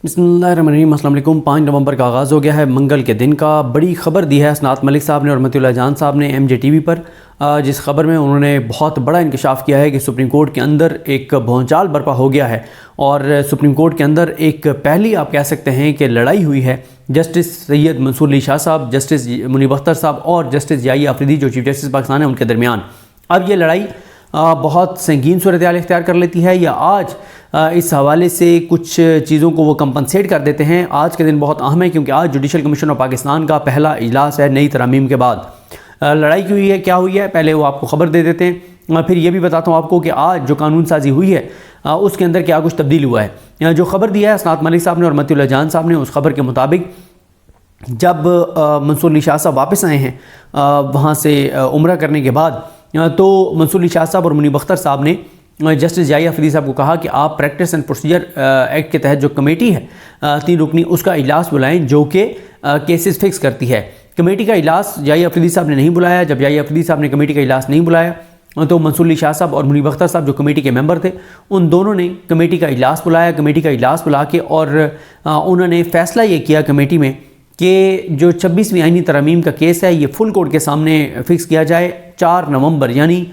بسم اللہ الرحمن الرحیم۔ السلام علیکم۔ 5 نومبر کا آغاز ہو گیا ہے منگل کے دن کا۔ بڑی خبر دی ہے اسناد ملک صاحب نے اور متی اللہ جان صاحب نے ایم جے ٹی وی پر، جس خبر میں انہوں نے بہت بڑا انکشاف کیا ہے کہ سپریم کورٹ کے اندر ایک بھونچال برپا ہو گیا ہے اور سپریم کورٹ کے اندر ایک پہلی آپ کہہ سکتے ہیں کہ لڑائی ہوئی ہے جسٹس سید منصور علی شاہ صاحب، جسٹس منیب اختر صاحب اور جسٹس یحییٰ آفریدی جو چیف جسٹس پاکستان ہیں ان کے درمیان۔ اب یہ لڑائی بہت سنگین صورتحال اختیار کر لیتی ہے یا آج اس حوالے سے کچھ چیزوں کو وہ کمپنسیٹ کر دیتے ہیں۔ آج کے دن بہت اہم ہے کیونکہ آج جوڈیشل کمیشن آف پاکستان کا پہلا اجلاس ہے نئی ترامیم کے بعد۔ لڑائی کی ہوئی ہے، کیا ہوئی ہے، پہلے وہ آپ کو خبر دے دیتے ہیں، پھر یہ بھی بتاتا ہوں آپ کو کہ آج جو قانون سازی ہوئی ہے اس کے اندر کیا کچھ تبدیل ہوا ہے۔ جو خبر دیا ہے اسناد ملک صاحب نے اور متی اللہ جان صاحب نے، اس خبر کے مطابق جب منصور علی شاہ صاحب واپس آئے ہیں وہاں سے عمرہ کرنے کے بعد، تو منصور علی شاہ صاحب اور منیب اختر صاحب نے جسٹس یحییٰ آفریدی صاحب کو کہا کہ آپ پریکٹس اینڈ پروسیجر ایکٹ کے تحت جو کمیٹی ہے 3 رکنی، اس کا اجلاس بلائیں جو کہ کیسز فکس کرتی ہے۔ کمیٹی کا اجلاس یحییٰ آفریدی صاحب نے نہیں بلایا۔ جب یحییٰ آفریدی صاحب نے کمیٹی کا اجلاس نہیں بلایا تو منصور علی شاہ صاحب اور منیب اختر صاحب جو کمیٹی کے ممبر تھے ان دونوں نے کمیٹی کا اجلاس بلایا۔ کمیٹی کا اجلاس بلا کے اور انہوں نے فیصلہ یہ کیا کمیٹی میں کہ جو 26ویں آئینی ترامیم کا کیس ہے یہ فل کورٹ کے سامنے فکس کیا جائے 4 نومبر، یعنی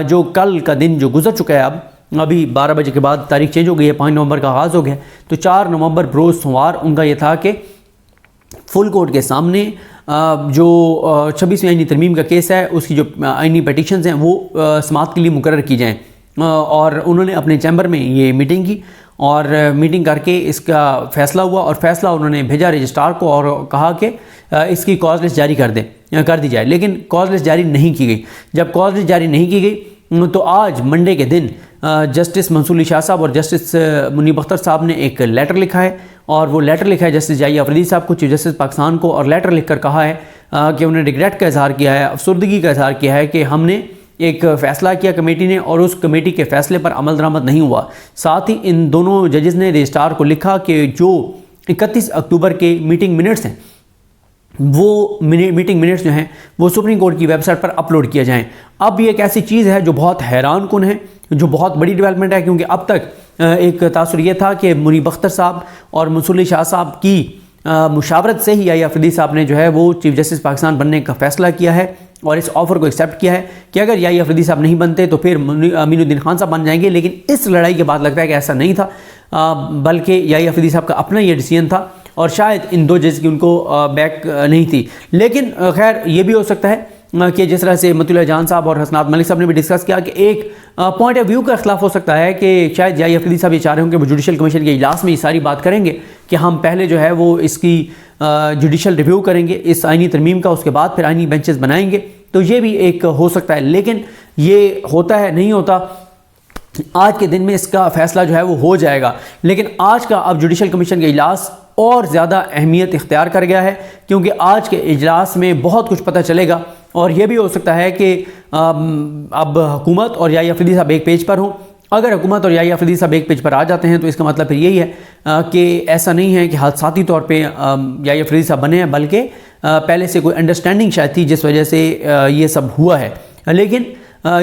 جو کل کا دن جو گزر چکا ہے، ابھی 12 بجے کے بعد تاریخ چینج ہو گئی ہے، 5 نومبر کا آغاز ہو گیا، تو 4 نومبر بروز سوموار ان کا یہ تھا کہ فل کورٹ کے سامنے جو 26ویں آئینی ترمیم کا کیس ہے اس کی جو آئینی پیٹیشنز ہیں وہ سماعت کے لیے مقرر کی جائیں، اور انہوں نے اپنے چیمبر میں یہ میٹنگ کی اور میٹنگ کر کے اس کا فیصلہ ہوا، اور فیصلہ انہوں نے بھیجا رجسٹرار کو اور کہا کہ اس کی کاز لسٹ جاری کر دی جائے، لیکن کاز لسٹ جاری نہیں کی گئی۔ جب کاز لسٹ جاری نہیں کی گئی تو آج منڈے کے دن جسٹس منصور علی شاہ صاحب اور جسٹس منیب اختر صاحب نے ایک لیٹر لکھا ہے، اور وہ لیٹر لکھا ہے جسٹس یحییٰ آفریدی صاحب کو، چیف جسٹس پاکستان کو، اور لیٹر لکھ کر کہا ہے کہ انہوں نے ریگریٹ کا اظہار کیا ہے، افسردگی کا اظہار کیا ہے کہ ہم نے ایک فیصلہ کیا کمیٹی نے اور اس کمیٹی کے فیصلے پر عمل درآمد نہیں ہوا۔ ساتھ ہی ان دونوں ججز نے رجسٹرار کو لکھا کہ جو 31 اکتوبر کے میٹنگ منٹس ہیں وہ میٹنگ منٹس جو ہیں وہ سپریم کورٹ کی ویب سائٹ پر اپلوڈ کیا جائیں۔ اب یہ ایک ایسی چیز ہے جو بہت حیران کن ہے، جو بہت بڑی ڈیولپمنٹ ہے، کیونکہ اب تک ایک تاثر یہ تھا کہ منیب اختر صاحب اور منصور علی شاہ صاحب کی مشاورت سے ہی یحییٰ آفریدی صاحب نے جو ہے وہ چیف جسٹس پاکستان بننے کا فیصلہ کیا ہے اور اس آفر کو ایکسیپٹ کیا ہے کہ اگر یحییٰ آفریدی صاحب نہیں بنتے تو پھر امین الدین خان صاحب بن جائیں گے، لیکن اس لڑائی کے بعد لگتا ہے کہ ایسا نہیں تھا، بلکہ یحییٰ آفریدی صاحب کا اپنا یہ ڈیسیژن تھا اور شاید ان 2 ججز کی ان کو بیک نہیں تھی۔ لیکن خیر یہ بھی ہو سکتا ہے کہ جس طرح سے متی اللہ جان صاحب اور اسناد ملک صاحب نے بھی ڈسکس کیا کہ ایک پوائنٹ آف ویو کا اختلاف ہو سکتا ہے کہ شاید یحییٰ آفریدی صاحب یہ چاہ رہے ہوں کہ وہ جوڈیشل کمیشن کے اجلاس میں یہ ساری بات کریں گے کہ ہم پہلے جو ہے وہ اس کی جوڈیشل ریویو کریں گے اس آئینی ترمیم کا، اس کے بعد پھر آئینی بینچز بنائیں گے، تو یہ بھی ایک ہو سکتا ہے، لیکن یہ ہوتا ہے نہیں ہوتا، آج کے دن میں اس کا فیصلہ جو ہے وہ ہو جائے گا۔ لیکن آج کا اب جوڈیشل کمیشن کا اجلاس اور زیادہ اہمیت اختیار کر گیا ہے کیونکہ آج کے اجلاس میں بہت کچھ پتہ چلے گا، اور یہ بھی ہو سکتا ہے کہ اب حکومت اور یحییٰ آفریدی صاحب ایک پیج پر ہوں۔ اگر حکومت اور یحییٰ آفریدی صاحب ایک پیج پر آ جاتے ہیں تو اس کا مطلب پھر یہی ہے کہ ایسا نہیں ہے کہ حادثاتی طور پہ یحییٰ آفریدی صاحب بنے ہیں، بلکہ پہلے سے کوئی انڈرسٹینڈنگ شاید تھی جس وجہ سے یہ سب ہوا ہے۔ لیکن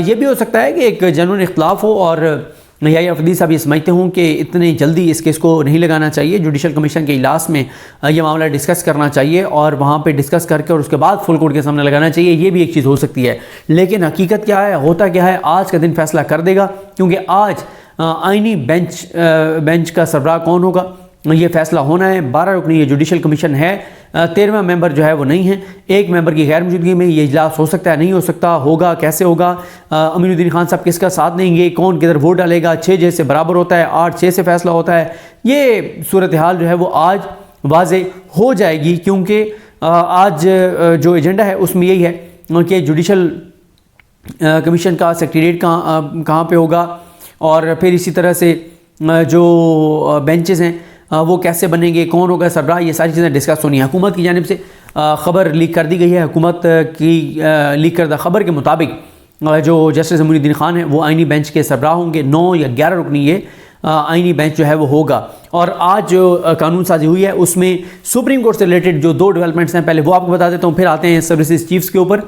یہ بھی ہو سکتا ہے کہ ایک جنون اختلاف ہو اور یحییٰ آفریدی صاحب یہ سمجھتے ہوں کہ اتنی جلدی اس کیس کو نہیں لگانا چاہیے، جوڈیشل کمیشن کے اجلاس میں یہ معاملہ ڈسکس کرنا چاہیے اور وہاں پہ ڈسکس کر کے اور اس کے بعد فل کورٹ کے سامنے لگانا چاہیے، یہ بھی ایک چیز ہو سکتی ہے۔ لیکن حقیقت کیا ہے، ہوتا کیا ہے، آج کا دن فیصلہ کر دے گا، کیونکہ آج آئینی بینچ کا سربراہ کون ہوگا یہ فیصلہ ہونا ہے۔ 12 رکنی یہ جوڈیشل کمیشن ہے، 13واں ممبر جو ہے وہ نہیں ہے، 1 ممبر کی غیر موجودگی میں یہ اجلاس ہو سکتا ہے، نہیں ہو سکتا، ہوگا کیسے ہوگا، امین الدین خان صاحب کس کا ساتھ دیں گے، کون کدھر ووٹ ڈالے گا، 6 جیسے برابر ہوتا ہے، 8-6 سے فیصلہ ہوتا ہے، یہ صورتحال جو ہے وہ آج واضح ہو جائے گی، کیونکہ آج جو ایجنڈا ہے اس میں یہی ہے کہ جوڈیشل کمیشن کا سیکریٹریٹ کہاں پہ ہوگا، اور پھر اسی طرح سے جو بینچز ہیں وہ کیسے بنیں گے، کون ہوگا سربراہ، یہ ساری چیزیں ڈسکس ہونی ہیں۔ حکومت کی جانب سے خبر لیک کر دی گئی ہے، حکومت کی لیک کردہ خبر کے مطابق جو جسٹس امین الدین خان ہیں وہ آئینی بینچ کے سربراہ ہوں گے، 9 یا 11 رکنی یہ آئینی بینچ جو ہے وہ ہوگا۔ اور آج جو قانون سازی ہوئی ہے اس میں سپریم کورٹ سے ریلیٹڈ جو 2 ڈیولپمنٹس ہیں، پہلے وہ آپ کو بتا دیتا ہوں، پھر آتے ہیں سروسز چیفز کے اوپر۔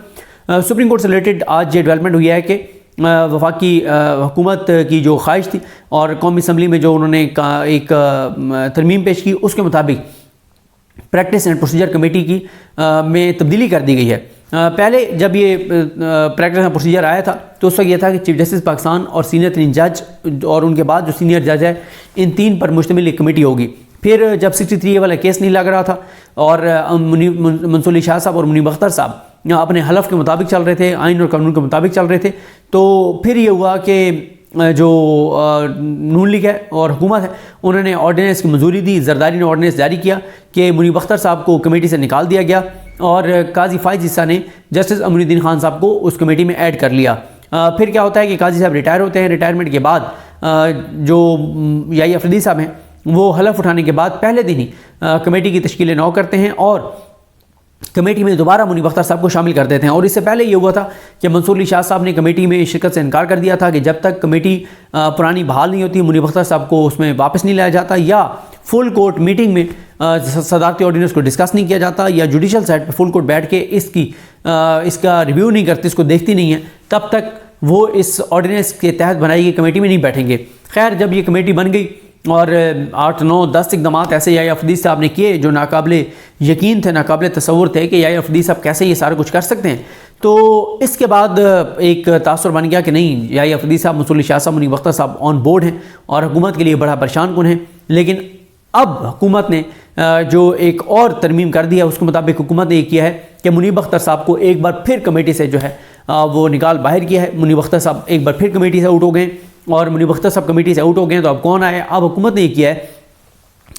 سپریم کورٹ سے ریلیٹڈ آج یہ ڈیولپمنٹ ہوئی ہے کہ وفاقی حکومت کی جو خواہش تھی اور قومی اسمبلی میں جو انہوں نے ایک ترمیم پیش کی، اس کے مطابق پریکٹس اینڈ پروسیجر کمیٹی کی میں تبدیلی کر دی گئی ہے۔ پہلے جب یہ پریکٹس اینڈ پروسیجر آیا تھا تو اس وقت یہ تھا کہ چیف جسٹس پاکستان اور سینئر ترین جج اور ان کے بعد جو سینئر جج ہے، ان تین پر مشتمل ایک کمیٹی ہوگی۔ پھر جب 63A والا کیس نہیں لگ رہا تھا اور منصور علی شاہ صاحب اور منیب اختر صاحب اپنے حلف کے مطابق چل رہے تھے، آئین اور قانون کے مطابق چل رہے تھے، تو پھر یہ ہوا کہ جو نون لیگ ہے اور حکومت ہے انہوں نے آرڈیننس کی منظوری دی، زرداری نے آرڈیننس جاری کیا کہ منیب اختر صاحب کو کمیٹی سے نکال دیا گیا اور قاضی فائز عیسیٰ نے جسٹس امین الدین خان صاحب کو اس کمیٹی میں ایڈ کر لیا۔ پھر کیا ہوتا ہے کہ قاضی صاحب ریٹائر ہوتے ہیں، ریٹائرمنٹ کے بعد جو یحییٰ افریدی صاحب ہیں وہ حلف اٹھانے کے بعد پہلے دن ہی کمیٹی کی تشکیل نو کرتے ہیں اور کمیٹی میں دوبارہ منیب اختر صاحب کو شامل کر دیتے ہیں۔ اور اس سے پہلے یہ ہوا تھا کہ منصور علی شاہ صاحب نے کمیٹی میں شرکت سے انکار کر دیا تھا کہ جب تک کمیٹی پرانی بحال نہیں ہوتی منیب اختر صاحب کو اس میں واپس نہیں لایا جاتا، یا فل کورٹ میٹنگ میں صدارتی آرڈیننس کو ڈسکس نہیں کیا جاتا، یا جوڈیشل سائٹ پہ فل کورٹ بیٹھ کے اس کا ریویو نہیں کرتے، اس کو دیکھتی نہیں ہے، تب تک وہ اس آرڈیننس کے تحت بنائی گئی کمیٹی میں نہیں بیٹھیں گے۔ خیر جب یہ کمیٹی بن گئی اور 8 9 10 اقدامات ایسے یحییٰ افریدی صاحب نے کیے جو ناقابل یقین تھے، ناقابل تصور تھے کہ یحییٰ افریدی صاحب کیسے یہ سارا کچھ کر سکتے ہیں، تو اس کے بعد ایک تاثر بن گیا کہ نہیں، یحییٰ افریدی صاحب، منصور علی شاہ صاحب، منیب اختر صاحب آن بورڈ ہیں اور حکومت کے لیے بڑا پریشان کن ہیں۔ لیکن اب حکومت نے جو ایک اور ترمیم کر دی ہے، اس کے مطابق حکومت نے یہ کیا ہے کہ منیب اختر صاحب کو ایک بار پھر کمیٹی سے جو ہے وہ نکال باہر کیا ہے۔ منیب اختر صاحب ایک بار پھر کمیٹی سے آؤٹ ہو گئے اور منیب اختر صاحب کمیٹی سے آؤٹ ہو گئے، تو اب کون آئے؟ اب حکومت نے یہ کیا ہے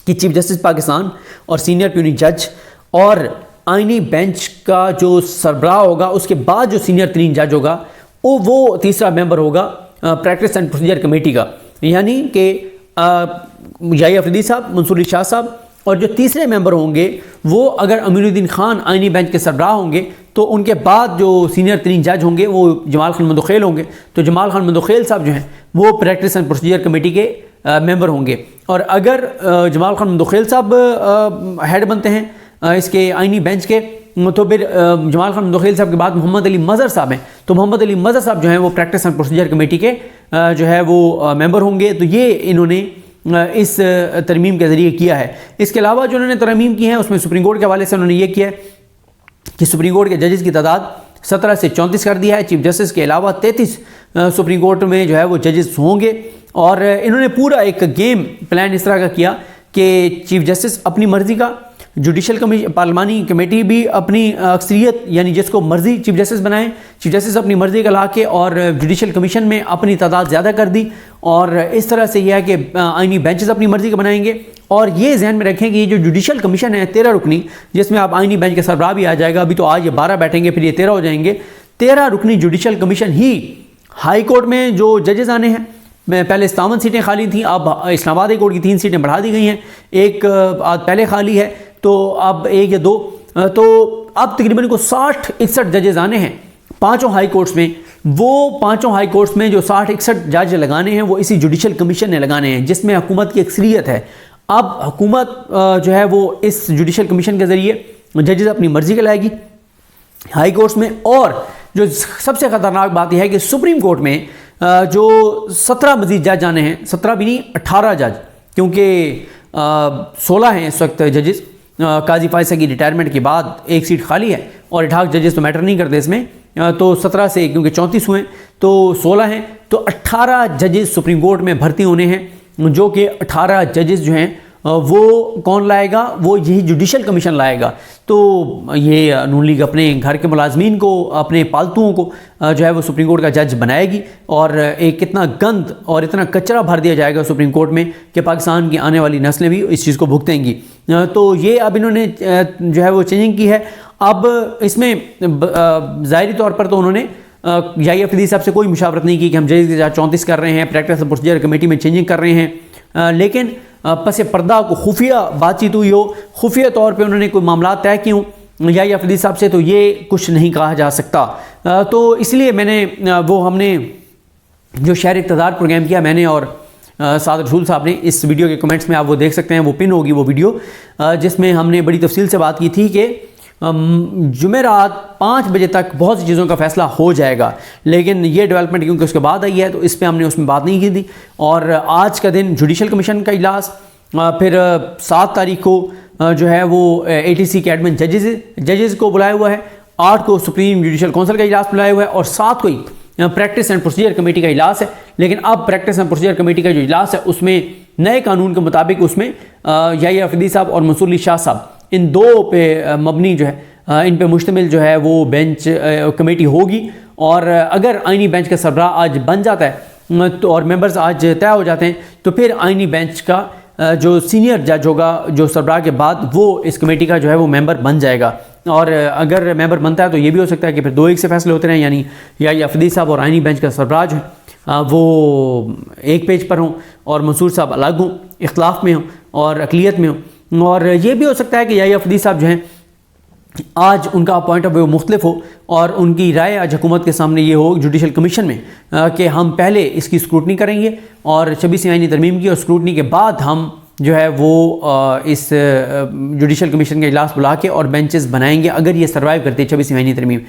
کہ چیف جسٹس پاکستان اور سینئر پیونی جج اور آئینی بینچ کا جو سربراہ ہوگا، اس کے بعد جو سینئر ترین جج ہوگا وہ تیسرا ممبر ہوگا پریکٹس اینڈ پروسیجر کمیٹی کا، یعنی کہ یحییٰ افریدی صاحب، منصور علی شاہ صاحب، اور جو تیسرے ممبر ہوں گے وہ اگر امین الدین خان آئینی بینچ کے سربراہ ہوں گے تو ان کے بعد جو سینئر ترین جج ہوں گے وہ جمال خان مندوخیل ہوں گے، تو جمال خان مندوخیل صاحب جو ہیں وہ پریکٹس اینڈ پروسیجر کمیٹی کے ممبر ہوں گے۔ اور اگر جمال خان مندوخیل صاحب ہیڈ بنتے ہیں اس کے آئینی بینچ کے، تو پھر جمال خان مندوخیل صاحب کے بعد محمد علی مظہر صاحب ہیں، تو محمد علی مظہر صاحب جو ہیں وہ پریکٹس اینڈ پروسیجر کمیٹی کے جو ہے وہ ممبر ہوں گے۔ تو یہ انہوں نے اس ترمیم کے ذریعے کیا ہے۔ اس کے علاوہ جو انہوں نے ترمیم کی ہیں اس میں سپریم کورٹ کے حوالے سے انہوں نے یہ کیا ہے کہ سپریم کورٹ کے ججز کی تعداد 17 سے 34 کر دیا ہے، چیف جسٹس کے علاوہ 33 سپریم کورٹ میں جو ہے وہ ججز ہوں گے۔ اور انہوں نے پورا ایک گیم پلان اس طرح کا کیا کہ چیف جسٹس اپنی مرضی کا، جوڈیشل پارلیمانی کمیٹی بھی اپنی اکثریت یعنی جس کو مرضی چیف جسٹس بنائیں، چیف جسٹس اپنی مرضی کا لا کے، اور جوڈیشل کمیشن میں اپنی تعداد زیادہ کر دی، اور اس طرح سے یہ ہے کہ آئینی بینچز اپنی مرضی کا بنائیں گے۔ اور یہ ذہن میں رکھیں کہ یہ جو جوڈیشل کمیشن ہے 13 رکنی، جس میں آپ آئینی بینچ کے سربراہ بھی آ جائے گا، ابھی تو آج یہ 12 بیٹھیں گے، پھر یہ 13 ہو جائیں گے، 13 رکنی جوڈیشل کمیشن ہی ہائی کورٹ میں جو ججز آنے ہیں، پہلے 57 سیٹیں خالی تھیں، اب اسلام آباد ہائی کورٹ کی 3 سیٹیں بڑھا دی گئی ہیں، ایک پہلے خالی ہے تو اب 1 یا 2، تو اب تقریباً کو 60-61 ججز آنے ہیں پانچوں ہائی کورٹس میں۔ وہ پانچوں ہائی کورٹس میں جو 60-61 جج لگانے ہیں وہ اسی جوڈیشل کمیشن نے لگانے ہیں، جس میں حکومت کی اکثریت ہے۔ اب حکومت جو ہے وہ اس جوڈیشل کمیشن کے ذریعے ججز اپنی مرضی کا لائے گی ہائی کورٹس میں۔ اور جو سب سے خطرناک بات یہ ہے کہ سپریم کورٹ میں جو 17 مزید جج آنے ہیں، 17 بھی نہیں 18 جج، کیونکہ 16 ہیں اس وقت ججز، قاضی فائز کی ریٹائرمنٹ کے بعد ایک سیٹ خالی ہے، اور 18 ججز تو میٹر نہیں کرتے اس میں، تو 17 سے کیونکہ 34 ہوئے تو 16 ہیں، تو 18 ججز سپریم کورٹ میں بھرتی ہونے ہیں، جو کہ 18 ججز جو ہیں وہ کون لائے گا؟ وہ یہی جوڈیشل کمیشن لائے گا۔ تو یہ نون لیگ اپنے گھر کے ملازمین کو، اپنے پالتوؤں کو جو ہے وہ سپریم کورٹ کا جج بنائے گی، اور ایک اتنا گند اور اتنا کچرا بھر دیا جائے گا سپریم کورٹ میں کہ پاکستان کی آنے والی نسلیں بھی اس چیز کو بھگتیں گی۔ تو یہ اب انہوں نے جو ہے وہ چینجنگ کی ہے۔ اب اس میں ظاہری طور پر تو انہوں نے یحییٰ افریدی صاحب سے کوئی مشاورت نہیں کی کہ ہم ججز کی 34 کر رہے ہیں، پریکٹس اینڈ پروسیجر کمیٹی میں چینجنگ کر رہے ہیں، لیکن پس پردہ کو خفیہ بات چیت ہوئی ہو، خفیہ طور پہ انہوں نے کوئی معاملات طے کیے ہوں یحییٰ افریدی صاحب سے، تو یہ کچھ نہیں کہا جا سکتا۔ تو اس لیے میں نے ہم نے جو شہر اقتدار پروگرام کیا، میں نے اور سعد رسول صاحب نے، اس ویڈیو کے کمنٹس میں آپ وہ دیکھ سکتے ہیں، وہ پن ہوگی وہ ویڈیو، جس میں ہم نے بڑی تفصیل سے بات کی تھی کہ جمعرات 5 بجے تک بہت سی چیزوں کا فیصلہ ہو جائے گا، لیکن یہ ڈیولپمنٹ کیونکہ اس کے بعد آئی ہے تو اس پہ ہم نے اس میں بات نہیں کی تھی۔ اور آج کا دن جوڈیشل کمیشن کا اجلاس، پھر 7 تاریخ کو جو ہے وہ ATC کے ایڈمن ججز کو بلایا ہوا ہے، 8 کو سپریم جوڈیشل کونسل کا اجلاس بلایا ہوا ہے، اور 7 کو ہی پریکٹس اینڈ پروسیجر کمیٹی کا اجلاس ہے۔ لیکن اب پریکٹس اینڈ پروسیجر کمیٹی کا جو اجلاس ہے اس میں نئے قانون کے مطابق اس میں یحییٰ افریدی صاحب اور منصور علی شاہ صاحب ان دو پہ مبنی جو ہے ان پہ مشتمل جو ہے وہ بینچ کمیٹی ہوگی، اور اگر آئینی بینچ کا سربراہ آج بن جاتا ہے تو اور ممبرز آج طے ہو جاتے ہیں تو پھر آئینی بینچ کا جو سینئر جج ہوگا جو سربراہ کے بعد وہ اس کمیٹی کا جو ہے وہ ممبر بن جائے گا، اور اگر ممبر بنتا ہے تو یہ بھی ہو سکتا ہے کہ پھر 2-1 سے فیصلے ہوتے رہیں، یعنی یحییٰ افریدی صاحب اور آئینی بینچ کا سربراہ جو ہے وہ ایک پیج پر ہوں اور منصور صاحب الگ ہوں، اختلاف میں ہوں اور اقلیت میں ہوں، اور یہ بھی ہو سکتا ہے کہ یحییٰ افریدی صاحب جو ہیں آج ان کا پوائنٹ آف ویو مختلف ہو اور ان کی رائے آج حکومت کے سامنے یہ ہو جوڈیشل کمیشن میں کہ ہم پہلے اس کی اسکروٹنی کریں گے اور 26 آئینی ترمیم کی، اور اسکروٹنی کے بعد ہم جو ہے وہ اس جوڈیشل کمیشن کا اجلاس بلا کے اور بینچز بنائیں گے اگر یہ سروائیو کرتے 26 آئینی ترمیم۔